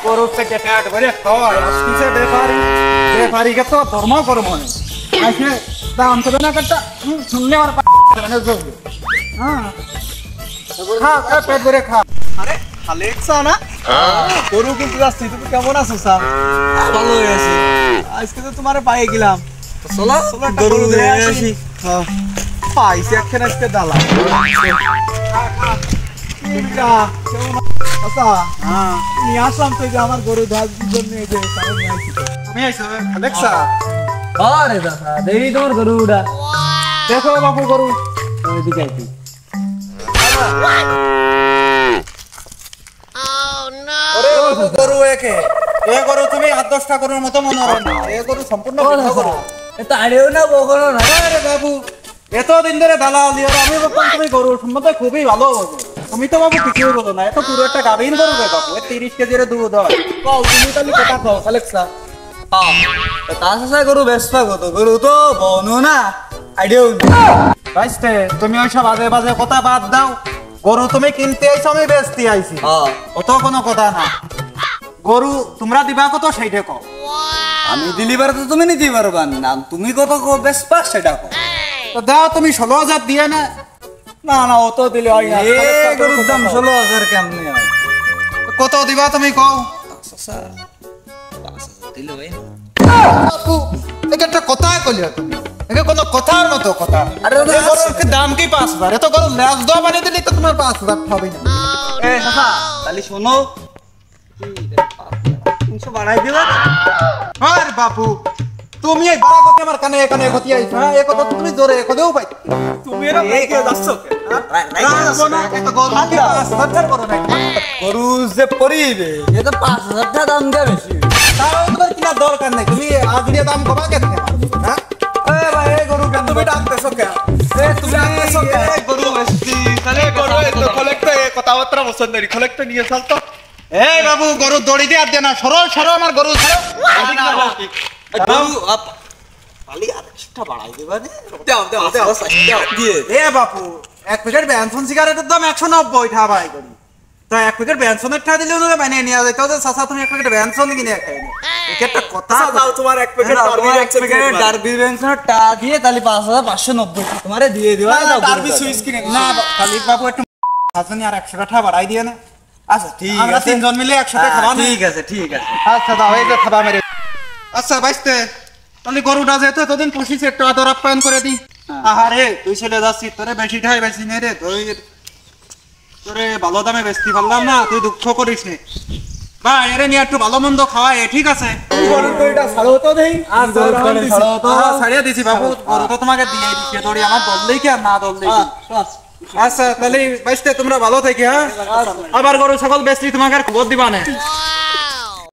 গরু থেকে পেট ভরে খাওয়ায় আসছে বেপারি কে তো ধর্ম করো মনে আইছে দাম তো না করতে শুনলে আমার মানে যোগ হ্যাঁ খা পেট ভরে খা আরে আলেক্সা না গরু কিন্তু যাচ্ছি তুমি কেমন আছো স্যার ভালো হয়ে আছি আজকে তো তোমারে পাই গেলাম চলো গরু ধরে আসি পাইছি একখান আজকে ডালা আচ্ছা হ্যাঁ নিয়ে আসলাম তো যে আমার গরু ধার জন্য এই যে নিয়ে আসছি আমি আইছো আলেক্সা আরে দাদা দেখি তোমার গরুটা দেখো বাবু গরু ওইদিকে আইছি ওরে বাবু গরু একে এ গরু তুমি 8-10টা গরুর মতো মনে হয় না এ গরু সম্পূর্ণ ভিন্ন গরু এটা আড়েও না বকরও না আরে বাবু এতদিন ধরে দালাল দিয়ে আমি বলতাম তুমি গরু সম্বন্ধে খুবই ভালো বোঝো তুমি তো বাবু কিছুই বলো না এত পুরো একটা গাভীর গরু রে বাবু 30 কেজির দুধ হয় কও তুমি তাহলে কথা কও আলেক্সা তাছাড়া গরু বেসপা কত গরু তো বনো না আইডিয়াও বাইস্তে তুমি ওইসব বাজে বাজে কথা বাদ দাও গরু তুমি কিনতে আইছো আমি বেচতে আইছি অত কোনো কথা না গরু তোমরা দিবা কত সেইটা কও আমি দিলিবার তো তুমি নিতে পারবা না তুমি কত বেসপা সেটা কও তো দাও তুমি 16,000 দিয়ে না না না অত দিলে হয় না এ গরুর দাম 16,000 কেমনে হয় কত দিবা তুমি কও আচ্ছা 5,000 দিলে হয় বাপু একটা কথা কইলা তুমি একে কোনো কথার মতো কথা আরে এই গরুর দাম কি 5,000 এত গরু ম্যাচ দাও বানিয়ে দিলি তো তোমার 5,000 হবে না এ চাচা তাহলে শোনো 300 বাড়াই দিবা আরে বাপু তুমি এই বড় কথা আমার কানে কানে গতি আইছ হ্যাঁ এই কথা তুমি জোরে কদেও পাই তুমি এরা কে যাচ্ছ গরু যে পরিবে এ তো 5,000 টাকা দাম দেবে বেশি তাও তোমার কিনা দরকার নাই তুমি আজকে দাম কমা কেন হ্যাঁ এ ভাই এই গরু কেন তুমি ডাকতেছো কে এ তুমি ডাকতেছো কে গরু বেশি তাহলে গরু তো কালেক্ট কথাবার্তা পছন্দ করি কালেক্ট নিয়ে চল তো এই বাবু গরু দড়ি দিয়ে দে না সরো সরো আমার গরু সরো গরু পালি আর এক্সট্রা বাড়াই দিবা নে দাও দিয়ে এ বাপু এক প্যাকেট বেনসন সিগারেটের দাম 190 টাকা ভাই করি তো এক প্যাকেট বেনসনের টাকা দিলেও না মানে নিয়ে যাইতো যে চাচা তুমি এক প্যাকেট বেনসন কিনে খাই না একটা কথা দাও তোমার এক প্যাকেট ডারবি বেনসনের টা দিয়ে তাহলে 5,590 তোমারে দিয়ে দিবা ডারবি সুইচ কিনে না খালি বাবু একটু হাজানি আর 100 টাকা বাড়াই দিয়ে না আচ্ছা ঠিক আমরা আছে তিনজন মিলে একসাথে খাবো না ঠিক আছে আচ্ছা দাও এই যে খাবা মেরে আচ্ছা বাইস্তে তাহলে গরুটা যেহেতু এতদিন পুষিছে একটু আদর আপ্যায়ন করে দিই আহারে তুই চলে যাচ্ছি তোরে বেশি ঠাই বেশি নে রে তোরে ভালো দামে বেচতে পারলাম না তুই দুঃখ করিস নে বা এরে নিয়ে একটু ভালো মন্দ খাওয়াই ঠিক আছে গরুর দইটা ছাড়ো তো দেই আর ছাড়িয়ে দিছি বাবু গরু তো তোমাকে দিয়ে দিচ্ছে দড়ি আমার দললেই কি আর না দললেই কি আচ্ছা তাহলে বাইস্তে তোমরা ভালো থেকে হ্যাঁ আবার গরু সকল বেচলি তোমাকে আর খবর দিবা না